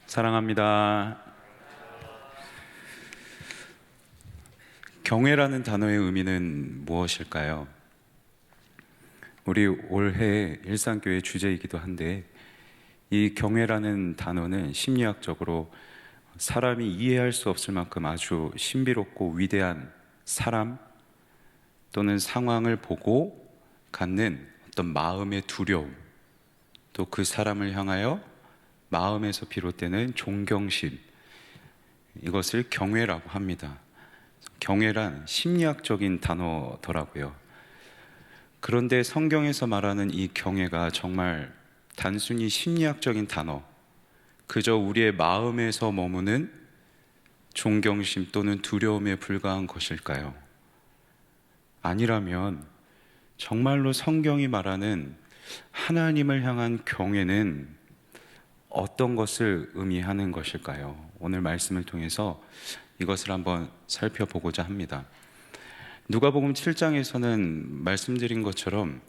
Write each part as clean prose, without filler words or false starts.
사랑합니다. 경외라는 단어의 의미는 무엇일까요? 우리 올해 일상교회 주제이기도 한데, 이 경외라는 단어는 심리학적으로 사람이 이해할 수 없을 만큼 아주 신비롭고 위대한 사람 또는 상황을 보고 갖는 어떤 마음의 두려움, 또 그 사람을 향하여 마음에서 비롯되는 존경심, 이것을 경외라고 합니다. 경외란 심리학적인 단어더라고요. 그런데 성경에서 말하는 이 경외가 정말 단순히 심리학적인 단어, 그저 우리의 마음에서 머무는 존경심 또는 두려움에 불과한 것일까요? 아니라면 정말로 성경이 말하는 하나님을 향한 경외는 어떤 것을 의미하는 것일까요? 오늘 말씀을 통해서 이것을 한번 살펴보고자 합니다. 누가복음 7장에서는 말씀드린 것처럼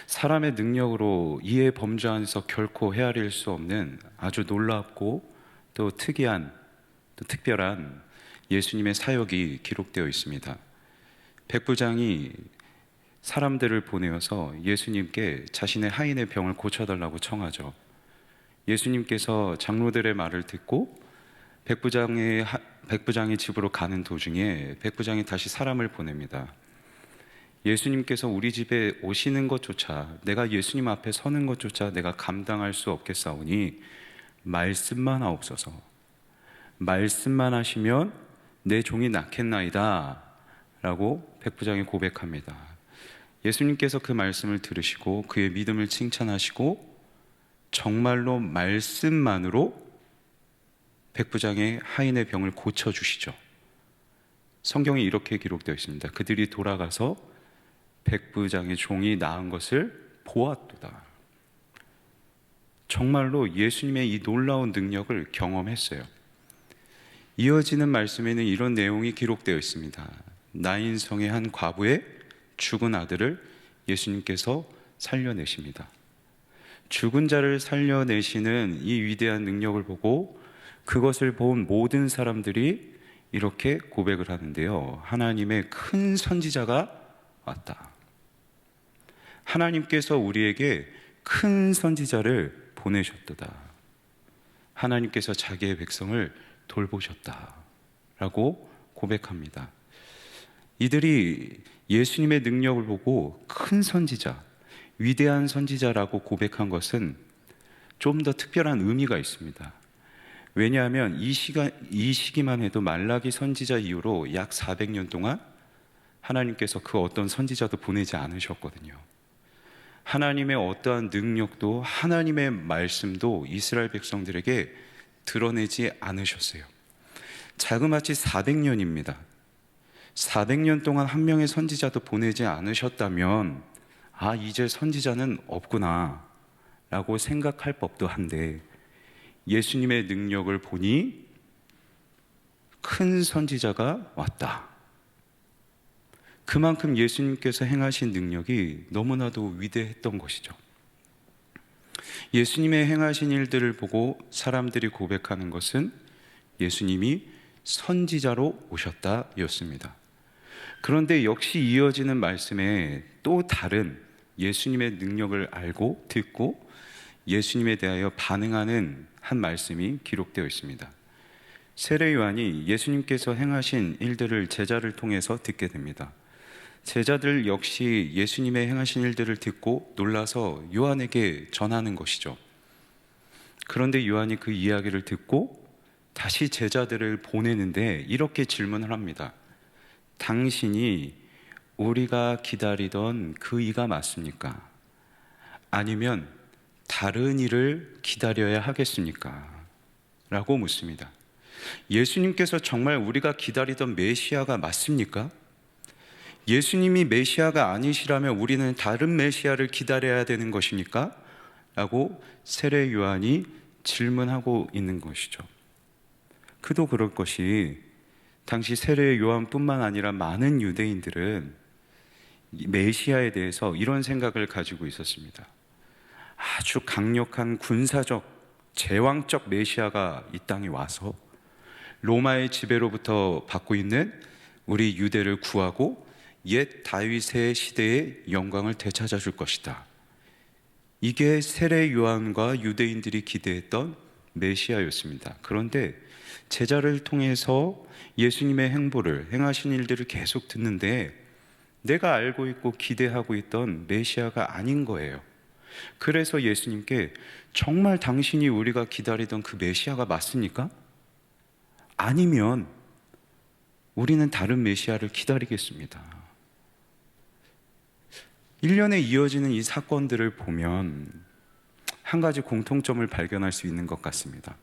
사람의 능력으로 이에 범죄하면서 결코 헤아릴 수 없는 아주 놀랍고 또 특이한, 또 특별한 예수님의 사역이 기록되어 있습니다. 백부장이 사람들을 보내어서 예수님께 자신의 하인의 병을 고쳐달라고 청하죠. 예수님께서 장로들의 말을 듣고 백부장의 집으로 가는 도중에 백부장이 다시 사람을 보냅니다. 예수님께서 우리 집에 오시는 것조차, 내가 예수님 앞에 서는 것조차 내가 감당할 수 없겠사오니 말씀만 하옵소서. 말씀만 하시면 내 종이 낫겠나이다 라고 백부장이 고백합니다. 예수님께서 그 말씀을 들으시고 그의 믿음을 칭찬하시고 정말로 말씀만으로 백부장의 하인의 병을 고쳐주시죠. 성경에 이렇게 기록되어 있습니다. 그들이 돌아가서 백부장의 종이 나은 것을 보았도다. 정말로 예수님의 이 놀라운 능력을 경험했어요. 이어지는 말씀에는 이런 내용이 기록되어 있습니다. 나인성의 한 과부의 죽은 아들을 예수님께서 살려내십니다. 죽은 자를 살려내시는 이 위대한 능력을 보고 그것을 본 모든 사람들이 이렇게 고백을 하는데요. 하나님의 큰 선지자가 왔다. 하나님께서 우리에게 큰 선지자를 보내셨도다. 하나님께서 자기의 백성을 돌보셨다 라고 고백합니다. 이들이 예수님의 능력을 보고 큰 선지자, 위대한 선지자라고 고백한 것은 좀 더 특별한 의미가 있습니다. 왜냐하면 이 시기만 해도 말라기 선지자 이후로 약 400년 동안 하나님께서 그 어떤 선지자도 보내지 않으셨거든요. 하나님의 어떠한 능력도 하나님의 말씀도 이스라엘 백성들에게 드러내지 않으셨어요. 자그마치 400년입니다. 400년 동안 한 명의 선지자도 보내지 않으셨다면 이제 선지자는 없구나 라고 생각할 법도 한데, 예수님의 능력을 보니 큰 선지자가 왔다. 그만큼 예수님께서 행하신 능력이 너무나도 위대했던 것이죠. 예수님의 행하신 일들을 보고 사람들이 고백하는 것은 예수님이 선지자로 오셨다 였습니다. 그런데 역시 이어지는 말씀에 또 다른 예수님의 능력을 알고 듣고 예수님에 대하여 반응하는 한 말씀이 기록되어 있습니다. 세례 요한이 예수님께서 행하신 일들을 제자를 통해서 듣게 됩니다. 제자들 역시 예수님의 행하신 일들을 듣고 놀라서 요한에게 전하는 것이죠. 그런데 요한이 그 이야기를 듣고 다시 제자들을 보내는데 이렇게 질문을 합니다. 당신이 우리가 기다리던 그 이가 맞습니까? 아니면 다른 이를 기다려야 하겠습니까? 라고 묻습니다. 예수님께서 정말 우리가 기다리던 메시아가 맞습니까? 예수님이 메시아가 아니시라면 우리는 다른 메시아를 기다려야 되는 것입니까? 라고 세례 요한이 질문하고 있는 것이죠. 그도 그럴 것이 당시 세례 요한뿐만 아니라 많은 유대인들은 메시아에 대해서 이런 생각을 가지고 있었습니다. 아주 강력한 군사적 제왕적 메시아가 이 땅에 와서 로마의 지배로부터 받고 있는 우리 유대를 구하고 옛 다윗의 시대의 영광을 되찾아 줄 것이다. 이게 세례 요한과 유대인들이 기대했던 메시아였습니다. 그런데 제자를 통해서 예수님의 행보를, 행하신 일들을 계속 듣는데 내가 알고 있고 기대하고 있던 메시아가 아닌 거예요. 그래서 예수님께 정말 당신이 우리가 기다리던 그 메시아가 맞습니까? 아니면 우리는 다른 메시아를 기다리겠습니다. 1년에 이어지는 이 사건들을 보면 한 가지 공통점을 발견할 수 있는 것 같습니다.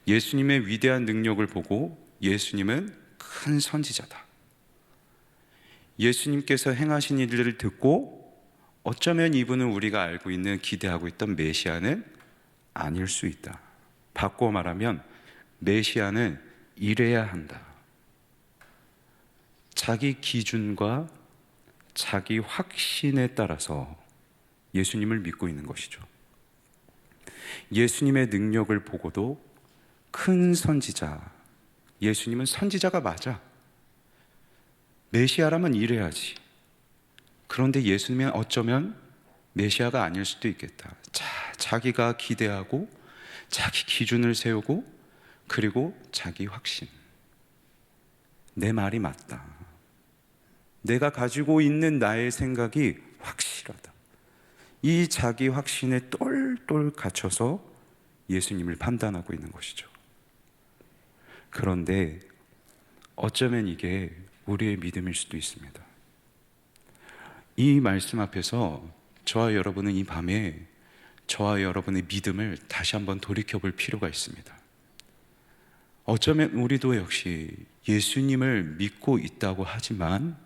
예수님의 위대한 능력을 보고 예수님은 큰 선지자다. 예수님께서 행하신 일들을 듣고 어쩌면 이분은 우리가 알고 있는, 기대하고 있던 메시아는 아닐 수 있다. 바꿔 말하면 메시아는 이래야 한다. 자기 기준과 자기 확신에 따라서 예수님을 믿고 있는 것이죠. 예수님의 능력을 보고도 큰 선지자, 예수님은 선지자가 맞아. 메시아라면 이래야지. 그런데 예수님은 어쩌면 메시아가 아닐 수도 있겠다. 자기가 기대하고 자기 기준을 세우고 그리고 자기 확신. 내 말이 맞다. 내가 가지고 있는 나의 생각이 확실하다. 이 자기 확신에 똘똘 갇혀서 예수님을 판단하고 있는 것이죠. 그런데 어쩌면 이게 우리의 믿음일 수도 있습니다. 이 말씀 앞에서 저와 여러분은 이 밤에 저와 여러분의 믿음을 다시 한번 돌이켜 볼 필요가 있습니다. 어쩌면 우리도 역시 예수님을 믿고 있다고 하지만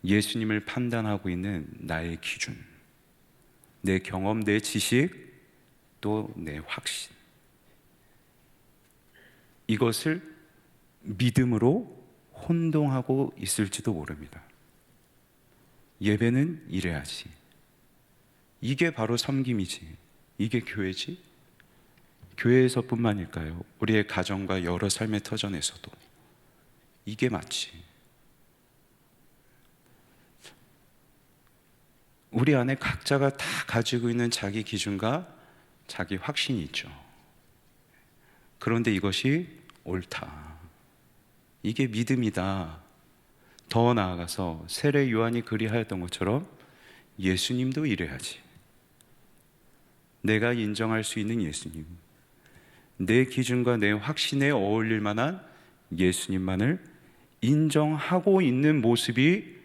예수님을 판단하고 있는 나의 기준, 내 경험, 내 지식, 또 내 확신, 이것을 믿음으로 혼동하고 있을지도 모릅니다. 예배는 이래야지. 이게 바로 섬김이지. 이게 교회지. 교회에서뿐만일까요? 우리의 가정과 여러 삶의 터전에서도 이게 맞지. 우리 안에 각자가 다 가지고 있는 자기 기준과 자기 확신이 있죠. 그런데 이것이 옳다. 이게 믿음이다. 더 나아가서 세례 요한이 그리하였던 것처럼 예수님도 이래야지. 내가 인정할 수 있는 예수님, 내 기준과 내 확신에 어울릴 만한 예수님만을 인정하고 있는 모습이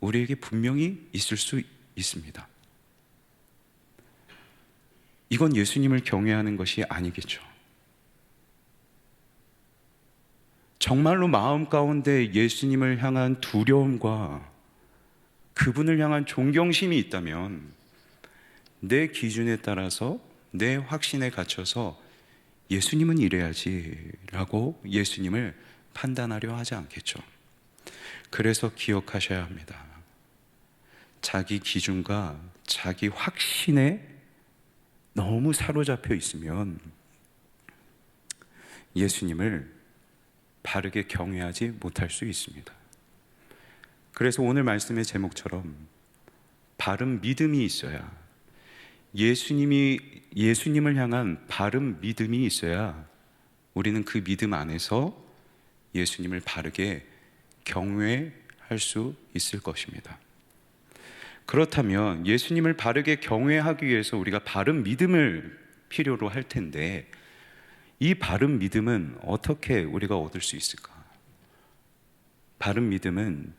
우리에게 분명히 있을 수 있습니다. 이건 예수님을 경외하는 것이 아니겠죠. 정말로 마음 가운데 예수님을 향한 두려움과 그분을 향한 존경심이 있다면 내 기준에 따라서 내 확신에 갇혀서 예수님은 이래야지 라고 예수님을 판단하려 하지 않겠죠. 그래서 기억하셔야 합니다. 자기 기준과 자기 확신에 너무 사로잡혀 있으면 예수님을 바르게 경외하지 못할 수 있습니다. 그래서 오늘 말씀의 제목처럼 바른 믿음이 있어야, 예수님을 향한 바른 믿음이 있어야 우리는 그 믿음 안에서 예수님을 바르게 경외할 수 있을 것입니다. 그렇다면 예수님을 바르게 경외하기 위해서 우리가 바른 믿음을 필요로 할 텐데 이 바른 믿음은 어떻게 우리가 얻을 수 있을까? 바른 믿음은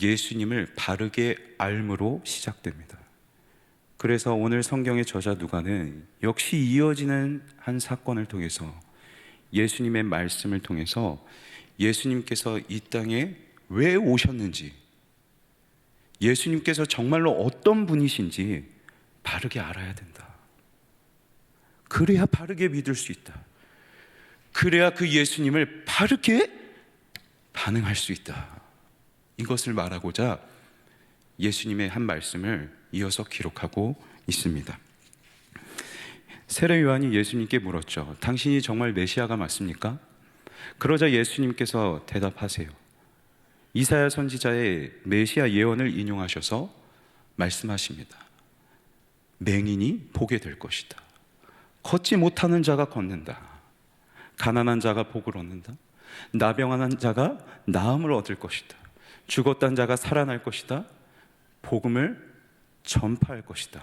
예수님을 바르게 알므로 시작됩니다. 그래서 오늘 성경의 저자 누가는 역시 이어지는 한 사건을 통해서 예수님의 말씀을 통해서 예수님께서 이 땅에 왜 오셨는지, 예수님께서 정말로 어떤 분이신지 바르게 알아야 된다. 그래야 바르게 믿을 수 있다. 그래야 그 예수님을 바르게 반응할 수 있다. 이것을 말하고자 예수님의 한 말씀을 이어서 기록하고 있습니다. 세례 요한이 예수님께 물었죠. 당신이 정말 메시아가 맞습니까? 그러자 예수님께서 대답하세요. 이사야 선지자의 메시아 예언을 인용하셔서 말씀하십니다. 맹인이 보게 될 것이다. 걷지 못하는 자가 걷는다. 가난한 자가 복을 얻는다. 나병한 자가 나음을 얻을 것이다. 죽었던 자가 살아날 것이다. 복음을 전파할 것이다.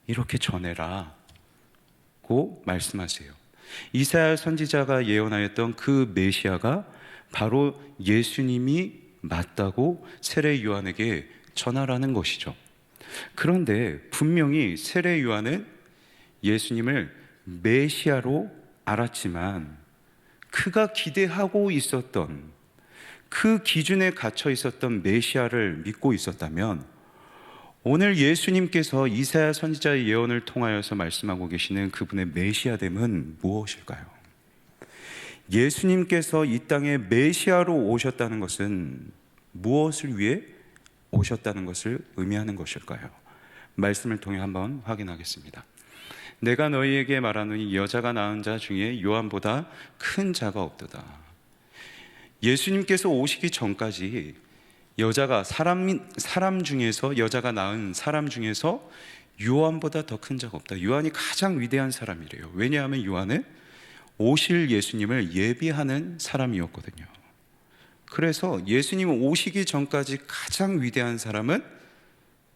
이렇게 전해라고 말씀하세요. 이사야 선지자가 예언하였던 그 메시아가 바로 예수님이 맞다고 세례 요한에게 전하라는 것이죠. 그런데 분명히 세례 요한은 예수님을 메시아로 알았지만 그가 기대하고 있었던 그 기준에 갇혀 있었던 메시아를 믿고 있었다면 오늘 예수님께서 이사야 선지자의 예언을 통하여서 말씀하고 계시는 그분의 메시아됨은 무엇일까요? 예수님께서 이 땅에 메시아로 오셨다는 것은 무엇을 위해 오셨다는 것을 의미하는 것일까요? 말씀을 통해 한번 확인하겠습니다. 내가 너희에게 말하노니 여자가 낳은 자 중에 요한보다 큰 자가 없도다. 예수님께서 오시기 전까지 여자가 사람 중에서 여자가 낳은 사람 중에서 요한보다 더 큰 자가 없다. 요한이 가장 위대한 사람이래요. 왜냐하면 요한은 오실 예수님을 예비하는 사람이었거든요. 그래서 예수님 오시기 전까지 가장 위대한 사람은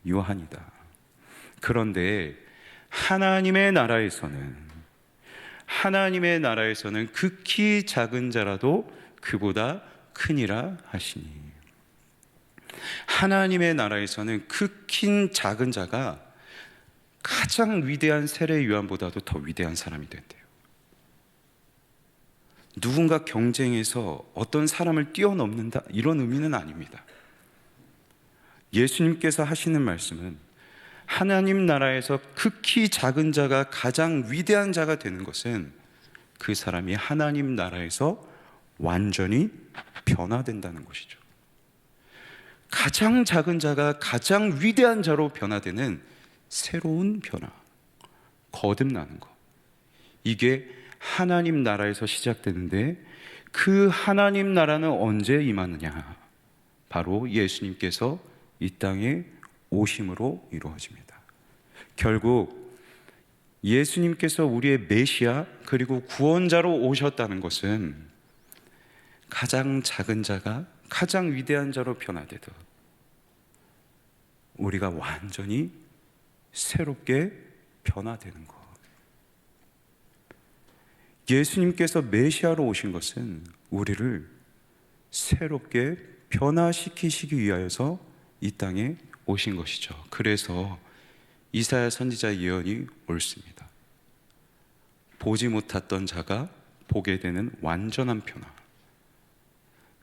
요한이다. 그런데 하나님의 나라에서는 극히 작은 자라도 그보다 크니라 하시니, 하나님의 나라에서는 극히 작은 자가 가장 위대한 세례 요한보다도 더 위대한 사람이 된대요. 누군가 경쟁해서 어떤 사람을 뛰어넘는다, 이런 의미는 아닙니다. 예수님께서 하시는 말씀은 하나님 나라에서 극히 작은 자가 가장 위대한 자가 되는 것은 그 사람이 하나님 나라에서 완전히 변화된다는 것이죠. 가장 작은 자가 가장 위대한 자로 변화되는 새로운 변화, 거듭나는 것, 이게 하나님 나라에서 시작되는데 그 하나님 나라는 언제 임하느냐? 바로 예수님께서 이 땅에 오심으로 이루어집니다. 결국 예수님께서 우리의 메시아 그리고 구원자로 오셨다는 것은 가장 작은 자가 가장 위대한 자로 변화되듯 우리가 완전히 새롭게 변화되는 것. 예수님께서 메시아로 오신 것은 우리를 새롭게 변화시키시기 위하여서 이 땅에 오신 것이죠. 그래서 이사야 선지자의 예언이 옳습니다. 보지 못했던 자가 보게 되는 완전한 변화,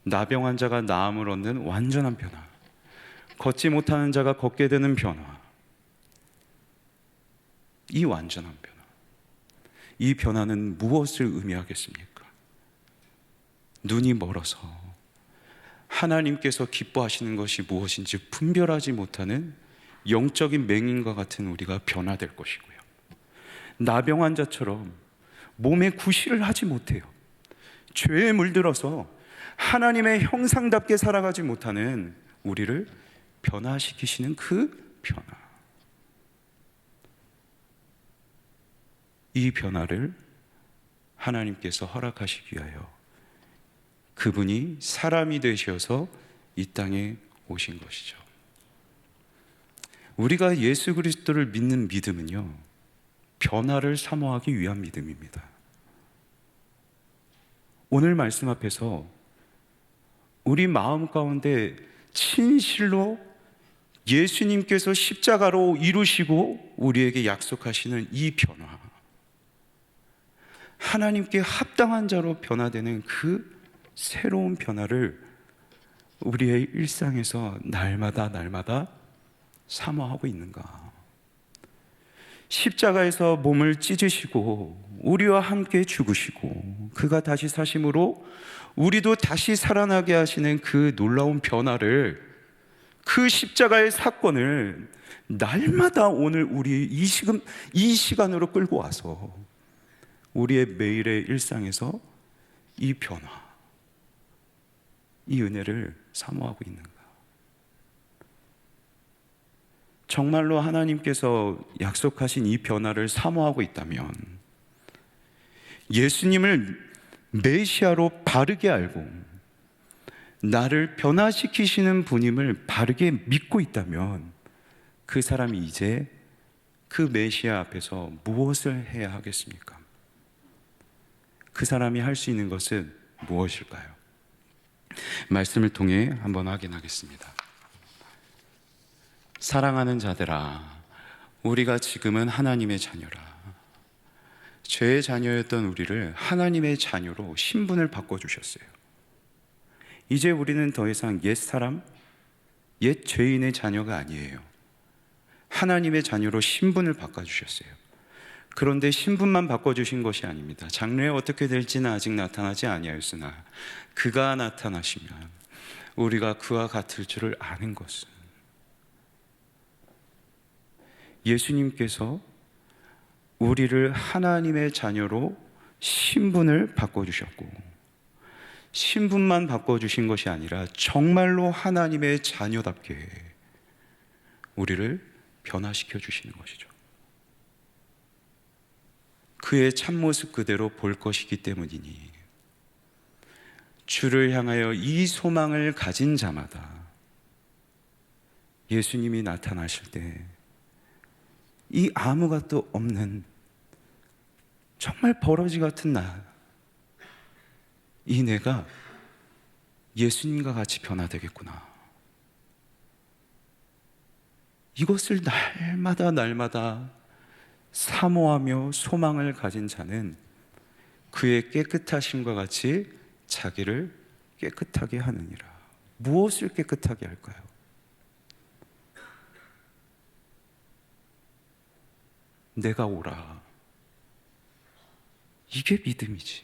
나병한 자가 나음을 얻는 완전한 변화, 걷지 못하는 자가 걷게 되는 변화, 이 완전한 변화, 이 변화는 무엇을 의미하겠습니까? 눈이 멀어서 하나님께서 기뻐하시는 것이 무엇인지 분별하지 못하는 영적인 맹인과 같은 우리가 변화될 것이고요, 나병 자처럼 몸에 구실을 하지 못해요. 죄에 물들어서 하나님의 형상답게 살아가지 못하는 우리를 변화시키시는 그 변화, 이 변화를 하나님께서 허락하시기 위하여 그분이 사람이 되셔서 이 땅에 오신 것이죠. 우리가 예수 그리스도를 믿는 믿음은요, 변화를 사모하기 위한 믿음입니다. 오늘 말씀 앞에서 우리 마음 가운데 진실로 예수님께서 십자가로 이루시고 우리에게 약속하시는 이 변화, 하나님께 합당한 자로 변화되는 그 새로운 변화를 우리의 일상에서 날마다 사모하고 있는가? 십자가에서 몸을 찢으시고 우리와 함께 죽으시고 그가 다시 사심으로 우리도 다시 살아나게 하시는 그 놀라운 변화를, 그 십자가의 사건을 날마다 오늘 우리 이 시간으로 끌고 와서 우리의 매일의 일상에서 이 변화, 이 은혜를 사모하고 있는가? 정말로 하나님께서 약속하신 이 변화를 사모하고 있다면 예수님을 메시아로 바르게 알고 나를 변화시키시는 분임을 바르게 믿고 있다면 그 사람이 이제 그 메시아 앞에서 무엇을 해야 하겠습니까? 그 사람이 할 수 있는 것은 무엇일까요? 말씀을 통해 한번 확인하겠습니다. 사랑하는 자들아, 우리가 지금은 하나님의 자녀라. 죄의 자녀였던 우리를 하나님의 자녀로 신분을 바꿔주셨어요. 이제 우리는 더 이상 옛 사람, 옛 죄인의 자녀가 아니에요. 하나님의 자녀로 신분을 바꿔주셨어요. 그런데 신분만 바꿔주신 것이 아닙니다. 장래에 어떻게 될지는 아직 나타나지 아니하였으나 그가 나타나시면 우리가 그와 같을 줄을 아는 것은, 예수님께서 우리를 하나님의 자녀로 신분을 바꿔주셨고, 신분만 바꿔주신 것이 아니라 정말로 하나님의 자녀답게 우리를 변화시켜 주시는 것이죠. 그의 참모습 그대로 볼 것이기 때문이니 주를 향하여 이 소망을 가진 자마다 예수님이 나타나실 때 이 아무것도 없는 정말 버러지 같은 이 내가 예수님과 같이 변화되겠구나. 이것을 날마다 사모하며 소망을 가진 자는 그의 깨끗하심과 같이 자기를 깨끗하게 하느니라. 무엇을 깨끗하게 할까요? 내가 오라. 이게 믿음이지.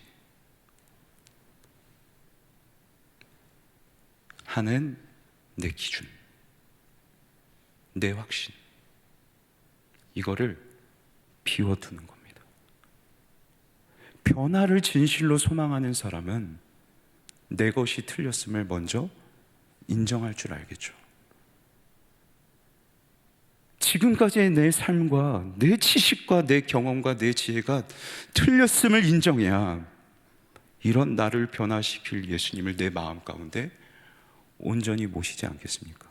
하는 내 기준, 내 확신, 이거를 비워두는 겁니다. 변화를 진실로 소망하는 사람은 내 것이 틀렸음을 먼저 인정할 줄 알겠죠. 지금까지의 내 삶과 내 지식과 내 경험과 내 지혜가 틀렸음을 인정해야 이런 나를 변화시킬 예수님을 내 마음 가운데 온전히 모시지 않겠습니까?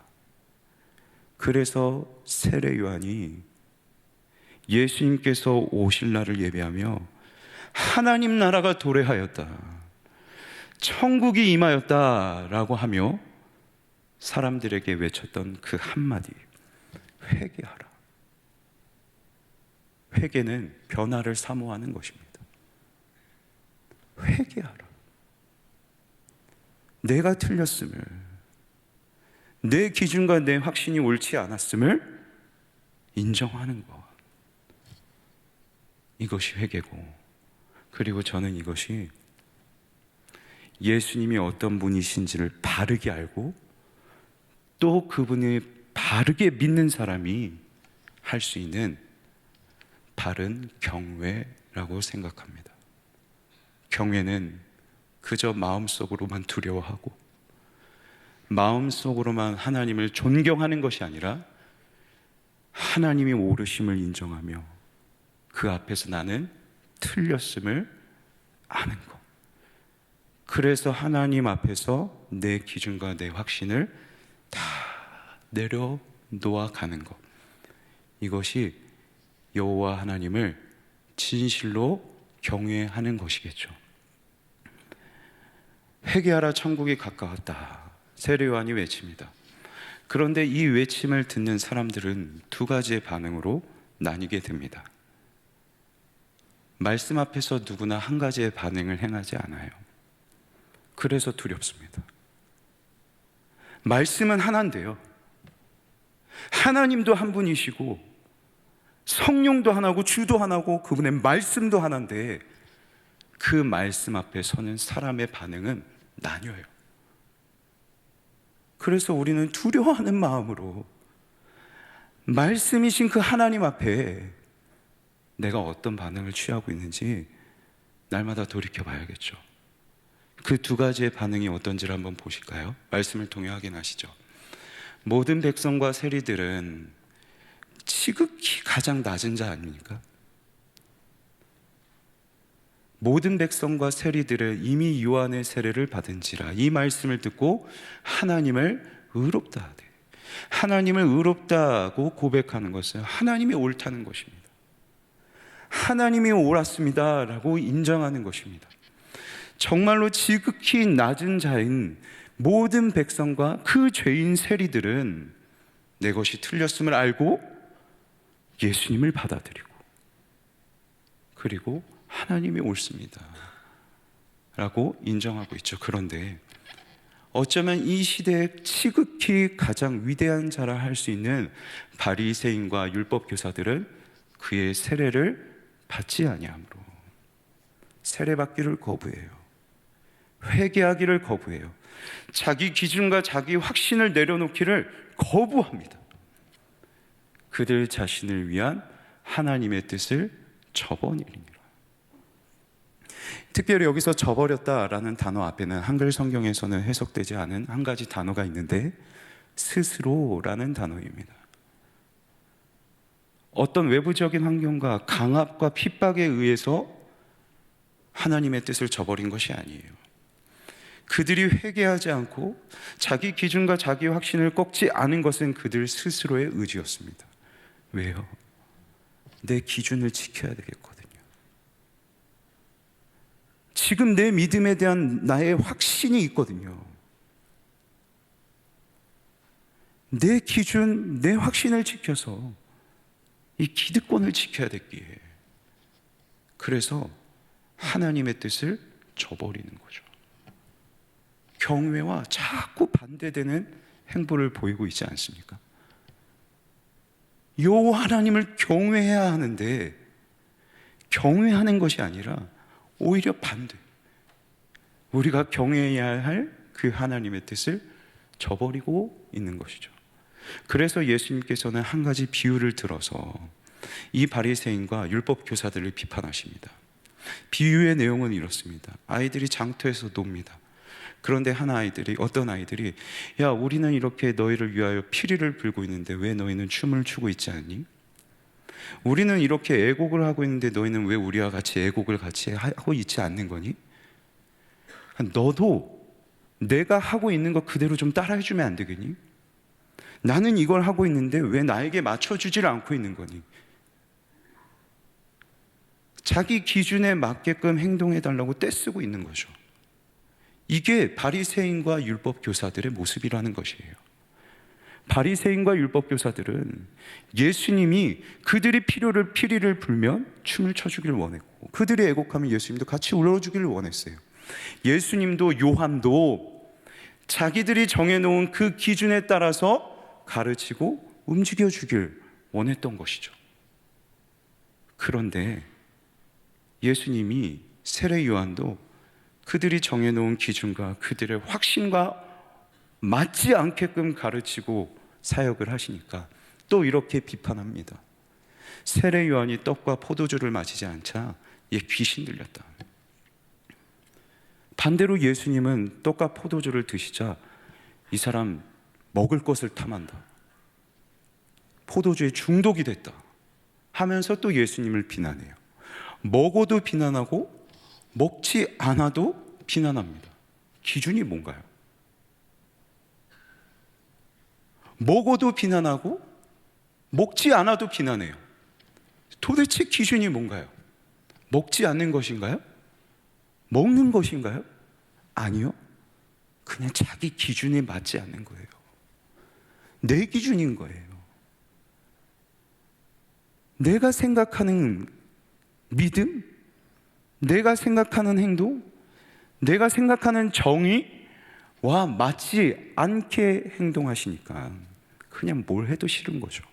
그래서 세례 요한이 예수님께서 오실 날을 예배하며 하나님 나라가 도래하였다, 천국이 임하였다라고 하며 사람들에게 외쳤던 그 한마디, 회개하라. 회개는 변화를 사모하는 것입니다. 회개하라. 내가 틀렸음을, 내 기준과 내 확신이 옳지 않았음을 인정하는 것, 이것이 회개고, 그리고 저는 이것이 예수님이 어떤 분이신지를 바르게 알고 또 그분을 바르게 믿는 사람이 할 수 있는 바른 경외라고 생각합니다. 경외는 그저 마음속으로만 두려워하고 마음속으로만 하나님을 존경하는 것이 아니라 하나님이 옳으심을 인정하며 그 앞에서 나는 틀렸음을 아는 것, 그래서 하나님 앞에서 내 기준과 내 확신을 다 내려놓아 가는 것, 이것이 여호와 하나님을 진실로 경외하는 것이겠죠. 회개하라, 천국이 가까웠다, 세례 요한이 외칩니다. 그런데 이 외침을 듣는 사람들은 두 가지의 반응으로 나뉘게 됩니다. 말씀 앞에서 누구나 한 가지의 반응을 행하지 않아요. 그래서 두렵습니다. 말씀은 하나인데요, 하나님도 한 분이시고 성령도 하나고 주도 하나고 그분의 말씀도 하나인데 그 말씀 앞에 서는 사람의 반응은 나뉘어요. 그래서 우리는 두려워하는 마음으로 말씀이신 그 하나님 앞에 내가 어떤 반응을 취하고 있는지 날마다 돌이켜 봐야겠죠. 그 두 가지의 반응이 어떤지를 한번 보실까요? 말씀을 통해 확인하시죠. 모든 백성과 세리들은 지극히 가장 낮은 자 아닙니까? 모든 백성과 세리들은 이미 요한의 세례를 받은지라. 이 말씀을 듣고 하나님을 의롭다 하되, 하나님을 의롭다고 고백하는 것은 하나님이 옳다는 것입니다. 하나님이 옳았습니다 라고 인정하는 것입니다. 정말로 지극히 낮은 자인 모든 백성과 그 죄인 세리들은 내 것이 틀렸음을 알고 예수님을 받아들이고, 그리고 하나님이 옳습니다 라고 인정하고 있죠. 그런데 어쩌면 이 시대에 지극히 가장 위대한 자라 할 수 있는 바리새인과 율법교사들은 그의 세례를 받지 아니하므로 세례받기를 거부해요. 회개하기를 거부해요. 자기 기준과 자기 확신을 내려놓기를 거부합니다. 그들 자신을 위한 하나님의 뜻을 저버리니라. 특별히 여기서 저버렸다라는 단어 앞에는 한글 성경에서는 해석되지 않은 한 가지 단어가 있는데 스스로라는 단어입니다. 어떤 외부적인 환경과 강압과 핍박에 의해서 하나님의 뜻을 저버린 것이 아니에요. 그들이 회개하지 않고 자기 기준과 자기 확신을 꺾지 않은 것은 그들 스스로의 의지였습니다. 왜요? 내 기준을 지켜야 되겠거든요. 지금 내 믿음에 대한 나의 확신이 있거든요. 내 기준, 내 확신을 지켜서 이 기득권을 지켜야 됐기에, 그래서 하나님의 뜻을 저버리는 거죠. 경외와 자꾸 반대되는 행보를 보이고 있지 않습니까? 요 하나님을 경외해야 하는데 경외하는 것이 아니라 오히려 반대, 우리가 경외해야 할 그 하나님의 뜻을 저버리고 있는 것이죠. 그래서 예수님께서는 한 가지 비유를 들어서 이 바리새인과 율법 교사들을 비판하십니다. 비유의 내용은 이렇습니다. 아이들이 장터에서 놉니다. 그런데 어떤 아이들이 야, 우리는 이렇게 너희를 위하여 피리를 불고 있는데 왜 너희는 춤을 추고 있지 않니? 우리는 이렇게 애곡을 하고 있는데 너희는 왜 우리와 같이 애곡을 같이 하고 있지 않는 거니? 너도 내가 하고 있는 거 그대로 좀 따라해 주면 안 되겠니? 나는 이걸 하고 있는데 왜 나에게 맞춰주질 않고 있는 거니? 자기 기준에 맞게끔 행동해 달라고 떼쓰고 있는 거죠. 이게 바리새인과 율법 교사들의 모습이라는 것이에요. 바리새인과 율법 교사들은 예수님이 그들이 피리를 불면 춤을 춰주기를 원했고, 그들이 애곡하면 예수님도 같이 울어주기를 원했어요. 예수님도 요한도 자기들이 정해놓은 그 기준에 따라서 가르치고 움직여주길 원했던 것이죠. 그런데 예수님이 세례 요한도 그들이 정해놓은 기준과 그들의 확신과 맞지 않게끔 가르치고 사역을 하시니까 또 이렇게 비판합니다. 세례 요한이 떡과 포도주를 마시지 않자 얘 귀신 들렸다. 반대로 예수님은 떡과 포도주를 드시자 이 사람 먹을 것을 탐한다, 포도주에 중독이 됐다 하면서 또 예수님을 비난해요. 먹어도 비난하고 먹지 않아도 비난합니다. 기준이 뭔가요? 먹어도 비난하고 먹지 않아도 비난해요. 도대체 기준이 뭔가요? 먹지 않는 것인가요? 먹는 것인가요? 아니요. 그냥 자기 기준에 맞지 않는 거예요. 내 기준인 거예요. 내가 생각하는 믿음, 내가 생각하는 행동, 내가 생각하는 정의와 맞지 않게 행동하시니까 그냥 뭘 해도 싫은 거죠.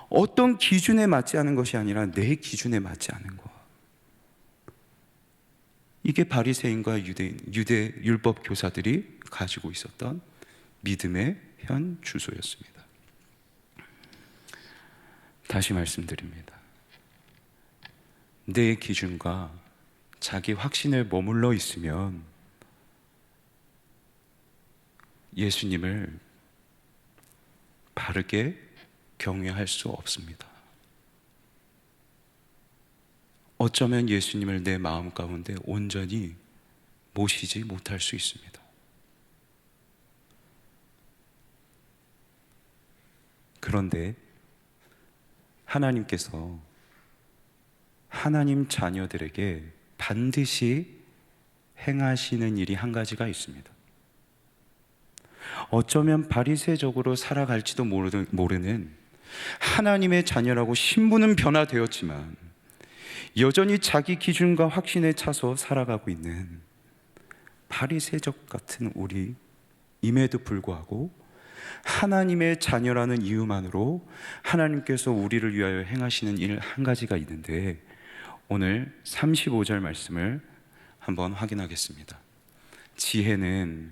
어떤 기준에 맞지 않은 것이 아니라 내 기준에 맞지 않은 것. 이게 바리새인과 유대 율법 교사들이 가지고 있었던 믿음의 현 주소였습니다. 다시 말씀드립니다. 내 기준과 자기 확신에 머물러 있으면 예수님을 바르게 경외할 수 없습니다. 어쩌면 예수님을 내 마음 가운데 온전히 모시지 못할 수 있습니다. 그런데 하나님께서 하나님 자녀들에게 반드시 행하시는 일이 한 가지가 있습니다. 어쩌면 바리새적으로 살아갈지도 모르는 하나님의 자녀라고 신분은 변화되었지만 여전히 자기 기준과 확신에 차서 살아가고 있는 바리새적 같은 우리임에도 불구하고 하나님의 자녀라는 이유만으로 하나님께서 우리를 위하여 행하시는 일 한 가지가 있는데, 오늘 35절 말씀을 한번 확인하겠습니다. 지혜는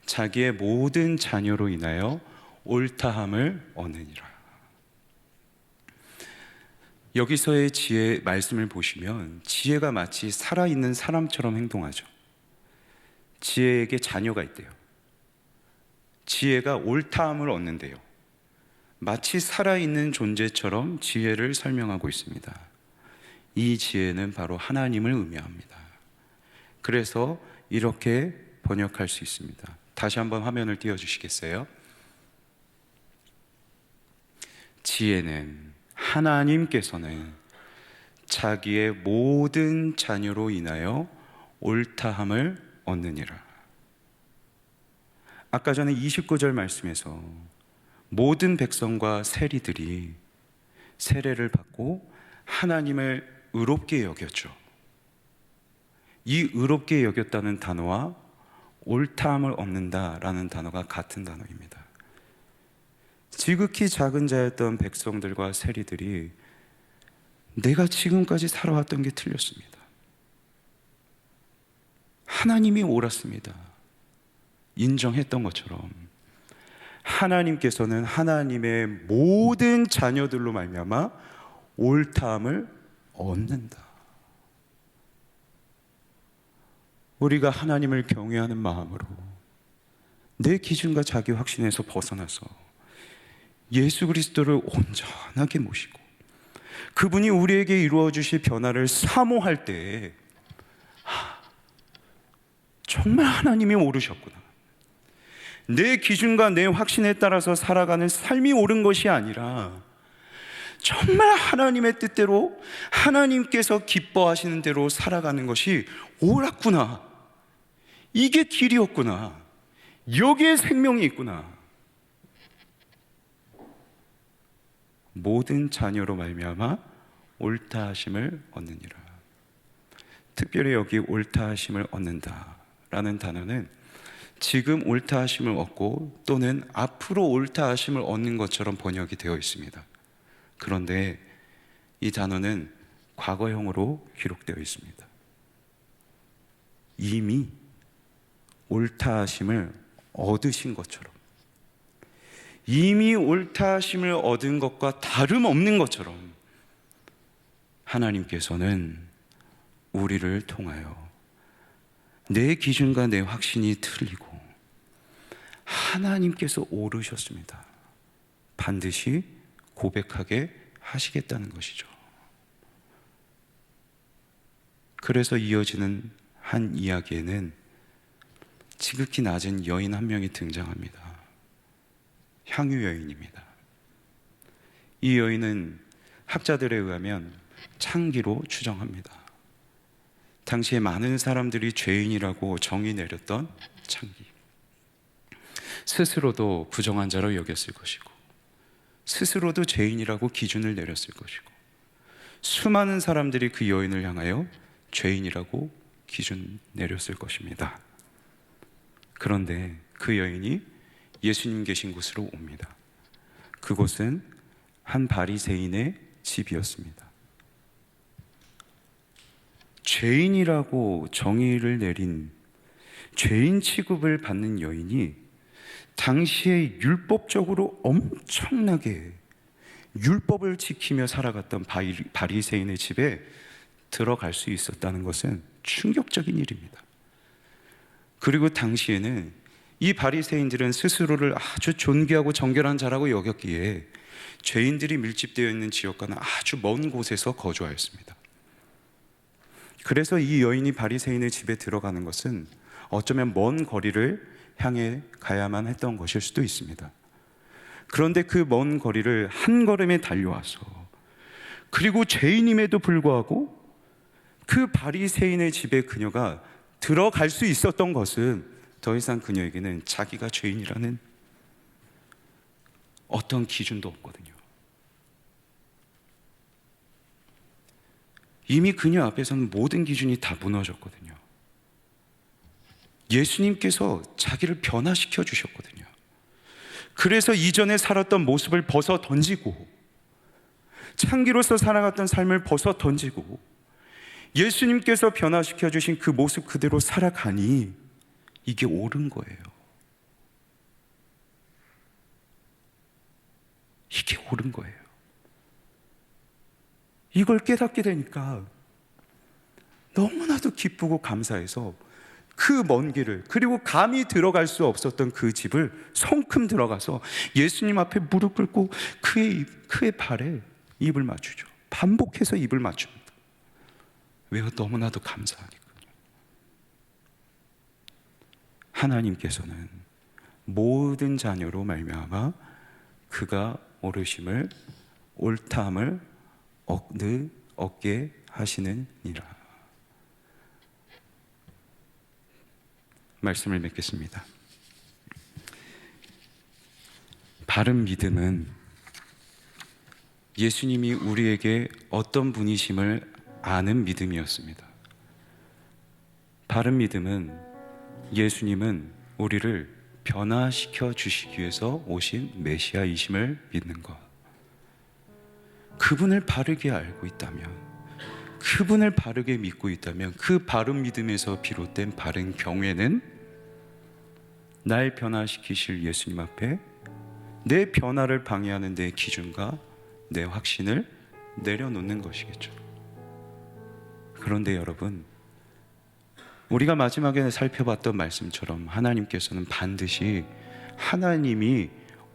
자기의 모든 자녀로 인하여 옳다함을 얻느니라. 여기서의 지혜 말씀을 보시면 지혜가 마치 살아있는 사람처럼 행동하죠. 지혜에게 자녀가 있대요. 지혜가 옳다함을 얻는데요. 마치 살아있는 존재처럼 지혜를 설명하고 있습니다. 이 지혜는 바로 하나님을 의미합니다. 그래서 이렇게 번역할 수 있습니다. 다시 한번 화면을 띄워주시겠어요? 지혜는 하나님께서는 자기의 모든 자녀로 인하여 옳다함을 얻느니라. 아까 전에 29절 말씀에서 모든 백성과 세리들이 세례를 받고 하나님을 의롭게 여겼죠. 이 의롭게 여겼다는 단어와 옳다함을 얻는다라는 단어가 같은 단어입니다. 지극히 작은 자였던 백성들과 세리들이 내가 지금까지 살아왔던 게 틀렸습니다. 하나님이 옳았습니다. 인정했던 것처럼 하나님께서는 하나님의 모든 자녀들로 말미암아 옳다함을 얻는다. 우리가 하나님을 경외하는 마음으로 내 기준과 자기 확신에서 벗어나서 예수 그리스도를 온전하게 모시고 그분이 우리에게 이루어 주실 변화를 사모할 때 정말 하나님이 옳으셨구나. 내 기준과 내 확신에 따라서 살아가는 삶이 옳은 것이 아니라 정말 하나님의 뜻대로 하나님께서 기뻐하시는 대로 살아가는 것이 옳았구나. 이게 길이었구나. 여기에 생명이 있구나. 모든 자녀로 말미암아 옳다 하심을 얻느니라. 특별히 여기 옳다 하심을 얻는다라는 단어는 지금 옳다 하심을 얻고 또는 앞으로 옳다 하심을 얻는 것처럼 번역이 되어 있습니다. 그런데 이 단어는 과거형으로 기록되어 있습니다. 이미 옳다 하심을 얻으신 것처럼, 이미 옳다 하심을 얻은 것과 다름없는 것처럼 하나님께서는 우리를 통하여 내 기준과 내 확신이 틀리고 하나님께서 옳으셨습니다. 반드시 고백하게 하시겠다는 것이죠. 그래서 이어지는 한 이야기에는 지극히 낮은 여인 한 명이 등장합니다. 향유 여인입니다. 이 여인은 학자들에 의하면 창기로 추정합니다. 당시에 많은 사람들이 죄인이라고 정의 내렸던 창기. 스스로도 부정한 자로 여겼을 것이고 스스로도 죄인이라고 기준을 내렸을 것이고 수많은 사람들이 그 여인을 향하여 죄인이라고 기준 내렸을 것입니다. 그런데 그 여인이 예수님 계신 곳으로 옵니다. 그곳은 한 바리새인의 집이었습니다. 죄인이라고 정의를 내린 죄인 취급을 받는 여인이 당시에 율법적으로 엄청나게 율법을 지키며 살아갔던 바리새인의 집에 들어갈 수 있었다는 것은 충격적인 일입니다. 그리고 당시에는 이 바리새인들은 스스로를 아주 존귀하고 정결한 자라고 여겼기에 죄인들이 밀집되어 있는 지역과는 아주 먼 곳에서 거주하였습니다. 그래서 이 여인이 바리새인의 집에 들어가는 것은 어쩌면 먼 거리를 향해 가야만 했던 것일 수도 있습니다. 그런데 그 먼 거리를 한 걸음에 달려와서, 그리고 죄인임에도 불구하고 그 바리새인의 집에 그녀가 들어갈 수 있었던 것은 더 이상 그녀에게는 자기가 죄인이라는 어떤 기준도 없거든요. 이미 그녀 앞에서는 모든 기준이 다 무너졌거든요. 예수님께서 자기를 변화시켜 주셨거든요. 그래서 이전에 살았던 모습을 벗어 던지고, 창기로서 살아갔던 삶을 벗어 던지고, 예수님께서 변화시켜 주신 그 모습 그대로 살아가니 이게 옳은 거예요. 이게 옳은 거예요. 이걸 깨닫게 되니까 너무나도 기쁘고 감사해서 그 먼 길을, 그리고 감히 들어갈 수 없었던 그 집을 성큼 들어가서 예수님 앞에 무릎 꿇고 그의 발에 입을 맞추죠. 반복해서 입을 맞춥니다. 왜요? 너무나도 감사하니까요. 하나님께서는 모든 자녀로 말미암아 그가 옳으심을, 옳다함을 얻게 하시느니라. 말씀을 맺겠습니다. 바른 믿음은 예수님이 우리에게 어떤 분이심을 아는 믿음이었습니다. 바른 믿음은 예수님은 우리를 변화시켜 주시기 위해서 오신 메시아이심을 믿는 것. 그분을 바르게 알고 있다면, 그분을 바르게 믿고 있다면, 그 바른 믿음에서 비롯된 바른 경외는 날 변화시키실 예수님 앞에 내 변화를 방해하는 내 기준과 내 확신을 내려놓는 것이겠죠. 그런데 여러분, 우리가 마지막에 살펴봤던 말씀처럼 하나님께서는 반드시 하나님이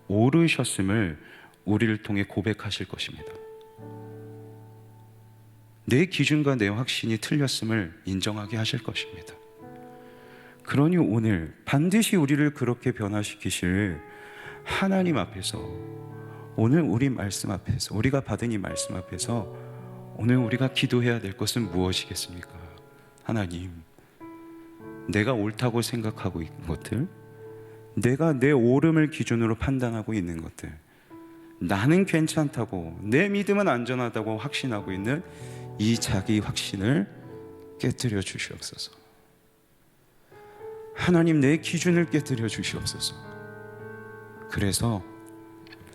옳으셨음을 우리를 통해 고백하실 것입니다. 내 기준과 내 확신이 틀렸음을 인정하게 하실 것입니다. 그러니 오늘 반드시 우리를 그렇게 변화시키실 하나님 앞에서, 오늘 우리 말씀 앞에서, 우리가 받은 이 말씀 앞에서 오늘 우리가 기도해야 될 것은 무엇이겠습니까? 하나님, 내가 옳다고 생각하고 있는 것들, 내가 내 옳음을 기준으로 판단하고 있는 것들, 나는 괜찮다고, 내 믿음은 안전하다고 확신하고 있는 이 자기 확신을 깨뜨려 주시옵소서. 하나님, 내 기준을 깨뜨려 주시옵소서. 그래서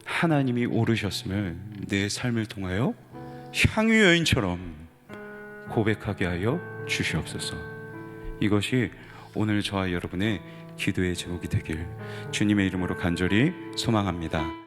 하나님이 옳으셨음을 내 삶을 통하여 향유 여인처럼 고백하게 하여 주시옵소서. 이것이 오늘 저와 여러분의 기도의 제목이 되길 주님의 이름으로 간절히 소망합니다.